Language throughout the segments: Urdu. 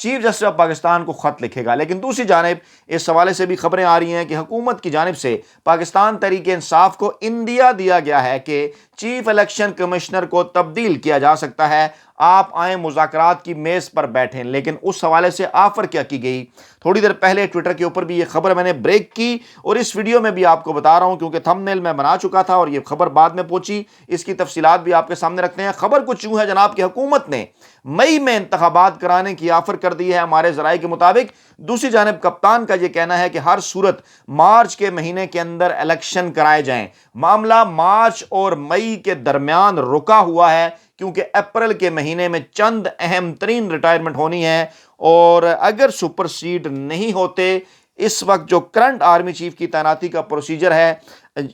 چیف جسٹس آف پاکستان کو خط لکھے گا۔ لیکن دوسری جانب اس حوالے سے بھی خبریں آ رہی ہیں کہ حکومت کی جانب سے پاکستان تحریک انصاف کو اندیا دیا گیا ہے کہ چیف الیکشن کمشنر کو تبدیل کیا جا سکتا ہے، آپ آئیں مذاکرات کی میز پر بیٹھیں۔ لیکن اس حوالے سے آفر کیا کی گئی، تھوڑی دیر پہلے ٹویٹر کے اوپر بھی یہ خبر میں نے بریک کی اور اس ویڈیو میں بھی آپ کو بتا رہا ہوں کیونکہ تھمبنیل میں بنا چکا تھا اور یہ خبر بعد میں پہنچی، اس کی تفصیلات بھی آپ کے سامنے رکھتے ہیں۔ خبر کچھ یوں ہے جناب کہ حکومت نے مئی میں انتخابات کرانے کی آفر کر دی ہے ہمارے ذرائع کے مطابق۔ دوسری جانب کپتان کا یہ کہنا ہے کہ ہر صورت مارچ کے مہینے کے اندر الیکشن کرائے جائیں۔ معاملہ مارچ اور مئی کے درمیان رکا ہوا ہے کیونکہ اپریل کے مہینے میں چند اہم ترین ریٹائرمنٹ ہونی ہے، اور اگر سپر سیڈ نہیں ہوتے اس وقت جو کرنٹ آرمی چیف کی تعیناتی کا پروسیجر ہے،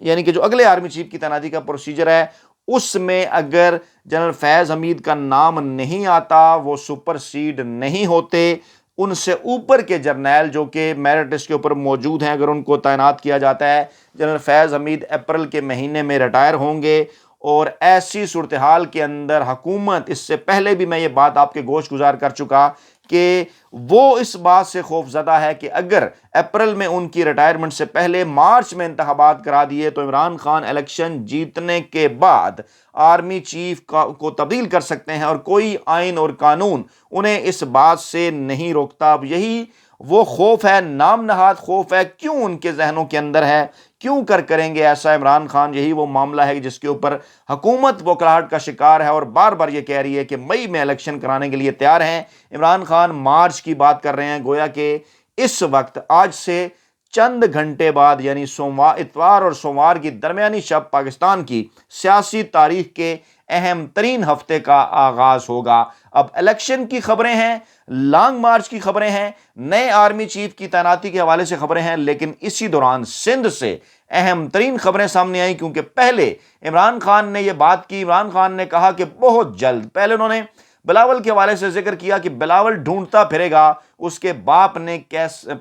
یعنی کہ جو اگلے آرمی چیف کی تعیناتی کا پروسیجر ہے، اس میں اگر جنرل فیض حمید کا نام نہیں آتا، وہ سپر سیڈ نہیں ہوتے، ان سے اوپر کے جرنیل جو کہ میرٹ لسٹ کے اوپر موجود ہیں اگر ان کو تعینات کیا جاتا ہے، جنرل فیض حمید اپریل کے مہینے میں ریٹائر ہوں گے۔ اور ایسی صورتحال کے اندر حکومت، اس سے پہلے بھی میں یہ بات آپ کے گوش گزار کر چکا کہ وہ اس بات سے خوف زدہ ہے کہ اگر اپریل میں ان کی ریٹائرمنٹ سے پہلے مارچ میں انتخابات کرا دیے تو عمران خان الیکشن جیتنے کے بعد آرمی چیف کو تبدیل کر سکتے ہیں اور کوئی آئین اور قانون انہیں اس بات سے نہیں روکتا۔ اب یہی وہ خوف ہے، نام نہاد خوف ہے، کیوں ان کے ذہنوں کے اندر ہے، کیوں کریں گے ایسا عمران خان؟ یہی وہ معاملہ ہے جس کے اوپر حکومت بوکھلاہٹ کا شکار ہے اور بار بار یہ کہہ رہی ہے کہ مئی میں الیکشن کرانے کے لیے تیار ہیں۔ عمران خان مارچ کی بات کر رہے ہیں، گویا کہ اس وقت آج سے چند گھنٹے بعد یعنی اتوار اور سوموار کی درمیانی شب پاکستان کی سیاسی تاریخ کے اہم ترین ہفتے کا آغاز ہوگا۔ اب الیکشن کی خبریں ہیں، لانگ مارچ کی خبریں ہیں، نئے آرمی چیف کی تعیناتی کے حوالے سے خبریں ہیں، لیکن اسی دوران سندھ سے اہم ترین خبریں سامنے آئیں کیونکہ پہلے عمران خان نے یہ بات کی۔ عمران خان نے کہا کہ بہت جلد، پہلے انہوں نے بلاول کے حوالے سے ذکر کیا کہ بلاول ڈھونڈتا پھرے گا اس کے باپ نے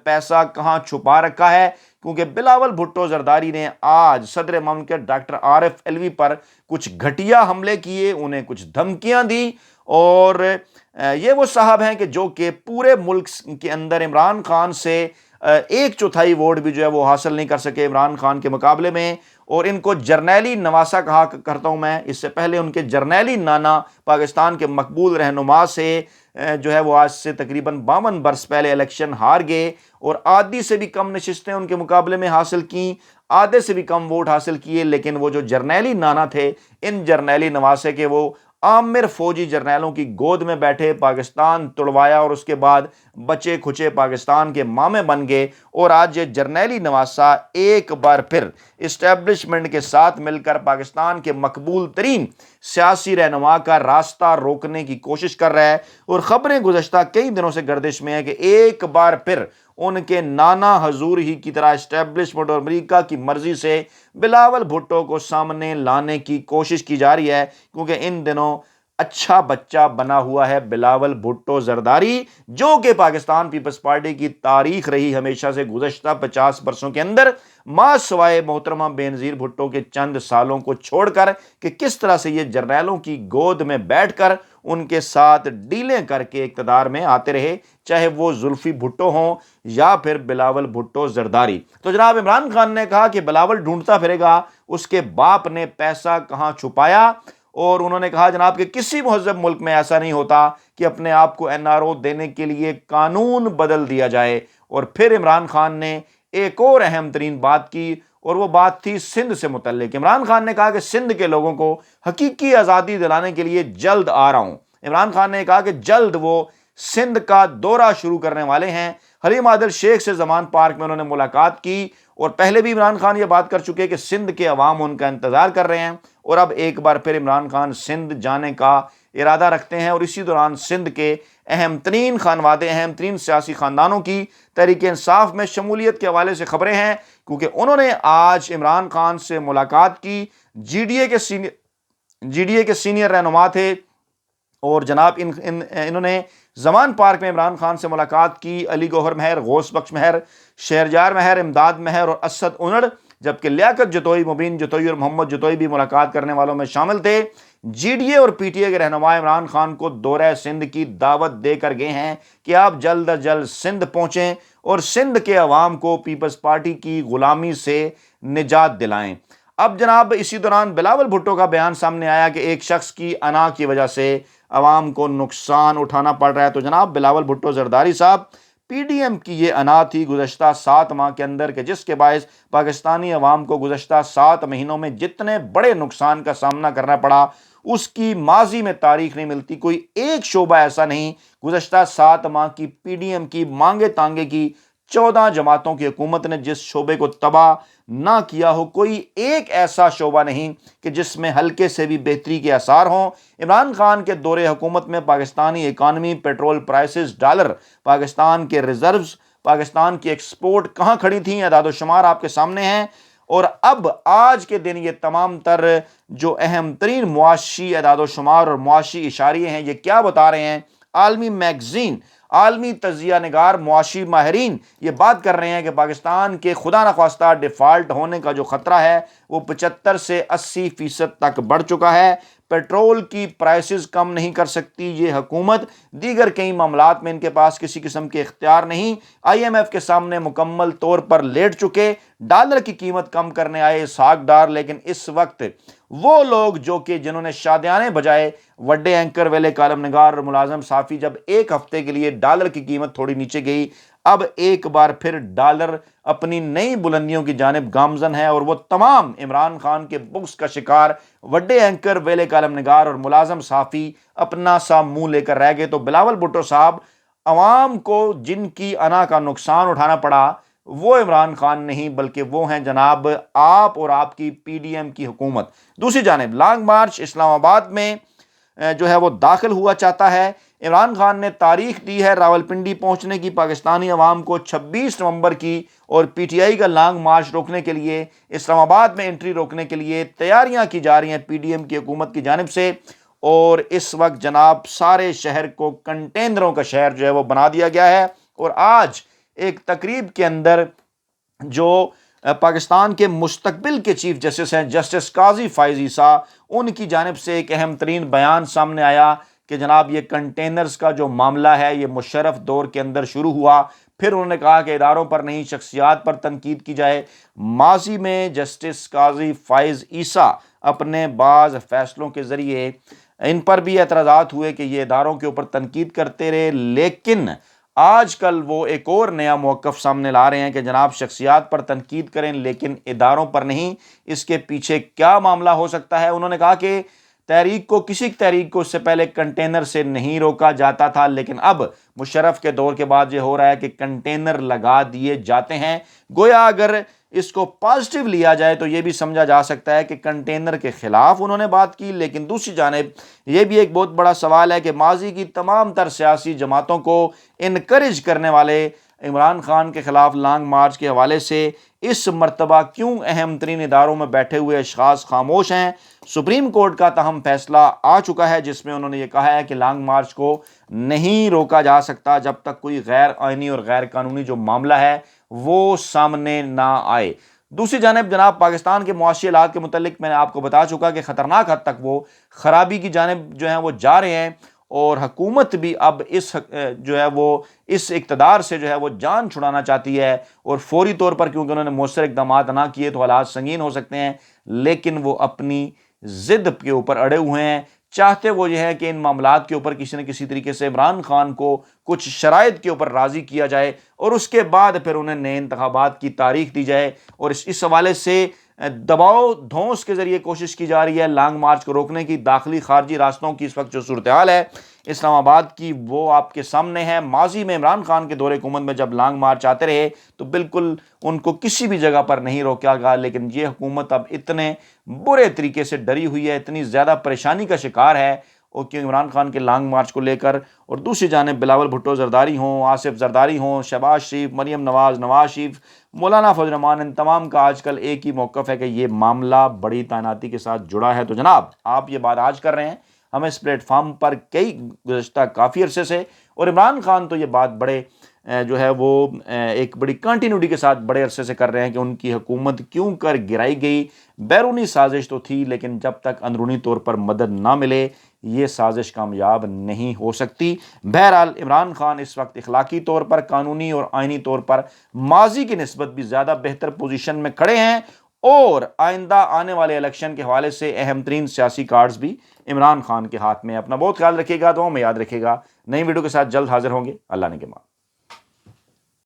پیسہ کہاں چھپا رکھا ہے، کیونکہ بلاول بھٹو زرداری نے آج صدر مملکت ڈاکٹر عارف علوی پر کچھ گھٹیا حملے کیے، انہیں کچھ دھمکیاں دی، اور یہ وہ صاحب ہیں کہ جو کہ پورے ملک کے اندر عمران خان سے 1/4 ووٹ بھی جو ہے وہ حاصل نہیں کر سکے عمران خان کے مقابلے میں، اور ان کو جرنیلی نواسا کہا کرتا ہوں میں۔ اس سے پہلے ان کے جرنیلی نانا پاکستان کے مقبول رہنما سے جو ہے وہ آج سے تقریباً 52 برس پہلے الیکشن ہار گئے اور آدھی سے بھی کم نشستیں ان کے مقابلے میں حاصل کیں، آدھے سے بھی کم ووٹ حاصل کیے، لیکن وہ جو جرنیلی نانا تھے، ان جرنیلی نواسے کے وہ عامر فوجی جرنیلوں کی گود میں بیٹھے، پاکستان توڑوایا اور اس کے بعد بچے کھچے پاکستان کے مامے بن گئے، اور آج یہ جرنیلی نواسا ایک بار پھر اسٹیبلشمنٹ کے ساتھ مل کر پاکستان کے مقبول ترین سیاسی رہنما کا راستہ روکنے کی کوشش کر رہا ہے۔ اور خبریں گزشتہ کئی دنوں سے گردش میں ہیں کہ ایک بار پھر ان کے نانا حضور ہی کی طرح اسٹیبلشمنٹ اور امریکہ کی مرضی سے بلاول بھٹو کو سامنے لانے کی کوشش کی جا رہی ہے، کیونکہ ان دنوں اچھا بچہ بنا ہوا ہے بلاول بھٹو زرداری، جو کہ پاکستان پیپلز پارٹی کی تاریخ رہی ہمیشہ سے گزشتہ 50 برسوں کے اندر، ماں سوائے محترمہ بینظیر بھٹو کے چند سالوں کو چھوڑ کر، کہ کس طرح سے یہ جرنیلوں کی گود میں بیٹھ کر ان کے ساتھ ڈیلیں کر کے اقتدار میں آتے رہے، چاہے وہ زلفی بھٹو ہوں یا پھر بلاول بھٹو زرداری۔ تو جناب عمران خان نے کہا کہ بلاول ڈھونڈتا پھرے گا اس کے باپ نے پیسہ کہاں چھپایا، اور انہوں نے کہا جناب کہ کسی مہذب ملک میں ایسا نہیں ہوتا کہ اپنے آپ کو NRO دینے کے لیے قانون بدل دیا جائے۔ اور پھر عمران خان نے ایک اور اہم ترین بات کی، اور وہ بات تھی سندھ سے متعلق۔ عمران خان نے کہا کہ سندھ کے لوگوں کو حقیقی آزادی دلانے کے لیے جلد آ رہا ہوں۔ عمران خان نے کہا کہ جلد وہ سندھ کا دورہ شروع کرنے والے ہیں۔ حلیم عادل شیخ سے زمان پارک میں انہوں نے ملاقات کی، اور پہلے بھی عمران خان یہ بات کر چکے کہ سندھ کے عوام ان کا انتظار کر رہے ہیں، اور اب ایک بار پھر عمران خان سندھ جانے کا ارادہ رکھتے ہیں۔ اور اسی دوران سندھ کے اہم ترین خانوادے، اہم ترین سیاسی خاندانوں کی تحریک انصاف میں شمولیت کے حوالے سے خبریں ہیں، کیونکہ انہوں نے آج عمران خان سے ملاقات کی۔ جی ڈی اے کے سینئر رہنما تھے، اور جناب انہوں نے زمان پارک میں عمران خان سے ملاقات کی۔ علی گوہر مہر، غوث بخش مہر، شہرجار مہر، امداد مہر اور اسد انڑ جبکہ لیاقت جتوئی، مبین جتوئی اور محمد جتوئی بھی ملاقات کرنے والوں میں شامل تھے۔ جی ڈی اے اور پی ٹی اے کے رہنما عمران خان کو دورہ سندھ کی دعوت دے کر گئے ہیں کہ آپ جلد از جلد سندھ پہنچیں اور سندھ کے عوام کو پیپلز پارٹی کی غلامی سے نجات دلائیں۔ اب جناب اسی دوران بلاول بھٹو کا بیان سامنے آیا کہ ایک شخص کی انا کی وجہ سے عوام کو نقصان اٹھانا پڑ رہا ہے۔ تو جناب بلاول بھٹو زرداری صاحب، پی ڈی ایم کی یہ انا تھی گزشتہ 7 ماہ کے اندر کہ جس کے باعث پاکستانی عوام کو گزشتہ 7 مہینوں میں جتنے بڑے نقصان کا سامنا کرنا پڑا اس کی ماضی میں تاریخ نہیں ملتی۔ کوئی ایک شعبہ ایسا نہیں گزشتہ 7 ماہ کی پی ڈی ایم کی مانگے تانگے کی 14 جماعتوں کی حکومت نے جس شعبے کو تباہ نہ کیا ہو، کوئی ایک ایسا شعبہ نہیں کہ جس میں ہلکے سے بھی بہتری کے آثار ہوں۔ عمران خان کے دور حکومت میں Pakistani economy, petrol prices, dollar, Pakistan کے ریزروز، پاکستان کی ایکسپورٹ کہاں کھڑی تھیں، اعداد و شمار آپ کے سامنے ہیں۔ اور اب آج کے دن یہ تمام تر جو اہم ترین معاشی اعداد و شمار اور معاشی اشاریے ہیں یہ کیا بتا رہے ہیں؟ عالمی میگزین، عالمی تجزیہ نگار، معاشی ماہرین یہ بات کر رہے ہیں کہ پاکستان کے خدا نخواستہ ڈیفالٹ ہونے کا جو خطرہ ہے وہ 75 سے 80% تک بڑھ چکا ہے۔ پیٹرول کی پرائسز کم نہیں کر سکتی یہ حکومت، دیگر کئی معاملات میں ان کے پاس کسی قسم کے اختیار نہیں، آئی ایم ایف کے سامنے مکمل طور پر لیٹ چکے، ڈالر کی قیمت کم کرنے آئے اسحاق ڈار، لیکن اس وقت وہ لوگ جو کہ جنہوں نے شادیانے بجائے وڈے اینکر، ویلے کالم نگار اور ملازم صحافی، جب ایک ہفتے کے لیے ڈالر کی قیمت تھوڑی نیچے گئی، اب ایک بار پھر ڈالر اپنی نئی بلندیوں کی جانب گامزن ہے اور وہ تمام عمران خان کے بغض کا شکار وڈے اینکر، ویلے کالم نگار اور ملازم صحافی اپنا سا منہ لے کر رہ گئے۔ تو بلاول بھٹو صاحب، عوام کو جن کی انا کا نقصان اٹھانا پڑا وہ عمران خان نہیں بلکہ وہ ہیں جناب آپ اور آپ کی پی ڈی ایم کی حکومت۔ دوسری جانب لانگ مارچ اسلام آباد میں جو ہے وہ داخل ہوا چاہتا ہے۔ عمران خان نے تاریخ دی ہے راولپنڈی پہنچنے کی، پاکستانی عوام کو 26 نومبر کی، اور پی ٹی آئی کا لانگ مارچ روکنے کے لیے، اسلام آباد میں انٹری روکنے کے لیے تیاریاں کی جا رہی ہیں پی ڈی ایم کی حکومت کی جانب سے۔ اور اس وقت جناب سارے شہر کو کنٹینروں کا شہر جو ہے وہ بنا دیا گیا ہے۔ اور آج ایک تقریب کے اندر جو پاکستان کے مستقبل کے چیف جسٹس ہیں جسٹس قاضی فائز عیسیٰ، ان کی جانب سے ایک اہم ترین بیان سامنے آیا کہ جناب یہ کنٹینرز کا جو معاملہ ہے یہ مشرف دور کے اندر شروع ہوا، پھر انہوں نے کہا کہ اداروں پر نہیں شخصیات پر تنقید کی جائے۔ ماضی میں جسٹس قاضی فائز عیسیٰ اپنے بعض فیصلوں کے ذریعے ان پر بھی اعتراضات ہوئے کہ یہ اداروں کے اوپر تنقید کرتے رہے، لیکن آج کل وہ ایک اور نیا موقف سامنے لا رہے ہیں کہ جناب شخصیات پر تنقید کریں لیکن اداروں پر نہیں۔ اس کے پیچھے کیا معاملہ ہو سکتا ہے؟ انہوں نے کہا کہ کسی تحریک کو اس سے پہلے کنٹینر سے نہیں روکا جاتا تھا، لیکن اب مشرف کے دور کے بعد یہ ہو رہا ہے کہ کنٹینر لگا دیے جاتے ہیں۔ گویا اگر اس کو پازیٹیو لیا جائے تو یہ بھی سمجھا جا سکتا ہے کہ کنٹینر کے خلاف انہوں نے بات کی، لیکن دوسری جانب یہ بھی ایک بہت بڑا سوال ہے کہ ماضی کی تمام تر سیاسی جماعتوں کو انکریج کرنے والے عمران خان کے خلاف لانگ مارچ کے حوالے سے اس مرتبہ کیوں اہم ترین اداروں میں بیٹھے ہوئے اشخاص خاموش ہیں؟ سپریم کورٹ کا تاہم فیصلہ آ چکا ہے جس میں انہوں نے یہ کہا ہے کہ لانگ مارچ کو نہیں روکا جا سکتا جب تک کوئی غیر آئینی اور غیر قانونی جو معاملہ ہے وہ سامنے نہ آئے۔ دوسری جانب جناب پاکستان کے معاشی حالات کے متعلق میں نے آپ کو بتا چکا کہ خطرناک حد تک وہ خرابی کی جانب جو ہیں وہ جا رہے ہیں، اور حکومت بھی اب اس اقتدار سے جو ہے وہ جان چھڑانا چاہتی ہے، اور فوری طور پر کیونکہ انہوں نے مؤثر اقدامات نہ کیے تو حالات سنگین ہو سکتے ہیں، لیکن وہ اپنی ضد کے اوپر اڑے ہوئے ہیں۔ چاہتے وہ یہ ہے کہ ان معاملات کے اوپر کسی نہ کسی طریقے سے عمران خان کو کچھ شرائط کے اوپر راضی کیا جائے اور اس کے بعد پھر انہیں نئے انتخابات کی تاریخ دی جائے، اور اس حوالے سے دباؤ دھونس کے ذریعے کوشش کی جا رہی ہے لانگ مارچ کو روکنے کی۔ داخلی خارجی راستوں کی اس وقت جو صورتحال ہے اسلام آباد کی وہ آپ کے سامنے ہے۔ ماضی میں عمران خان کے دور حکومت میں جب لانگ مارچ آتے رہے تو بالکل ان کو کسی بھی جگہ پر نہیں روکا گیا، لیکن یہ حکومت اب اتنے برے طریقے سے ڈری ہوئی ہے، اتنی زیادہ پریشانی کا شکار ہے کہ عمران خان کے لانگ مارچ کو لے کر، اور دوسری جانب بلاول بھٹو زرداری ہوں، آصف زرداری ہوں، شہباز شریف، مریم نواز، نواز شریف، مولانا فضل الرحمان، ان تمام کا آج کل ایک ہی موقف ہے کہ یہ معاملہ بڑی تعیناتی کے ساتھ جڑا ہے۔ تو جناب آپ یہ بات آج کر رہے ہیں، ہمیں اس پلیٹ فارم پر کافی عرصے سے، اور عمران خان تو یہ بات بڑے جو ہے وہ ایک بڑی کنٹینیوٹی کے ساتھ بڑے عرصے سے کر رہے ہیں کہ ان کی حکومت کیوں کر گرائی گئی. بیرونی سازش تو تھی لیکن جب تک اندرونی طور پر مدد نہ ملے یہ سازش کامیاب نہیں ہو سکتی. بہرحال عمران خان اس وقت اخلاقی طور پر، قانونی اور آئینی طور پر ماضی کی نسبت بھی زیادہ بہتر پوزیشن میں کھڑے ہیں، اور آئندہ آنے والے الیکشن کے حوالے سے اہم ترین سیاسی کارڈز بھی عمران خان کے ہاتھ میں. اپنا بہت خیال رکھیے گا، دعاؤں میں یاد رکھیے گا. نئی ویڈیو کے ساتھ جلد حاضر ہوں گے. اللہ نے کے ماں.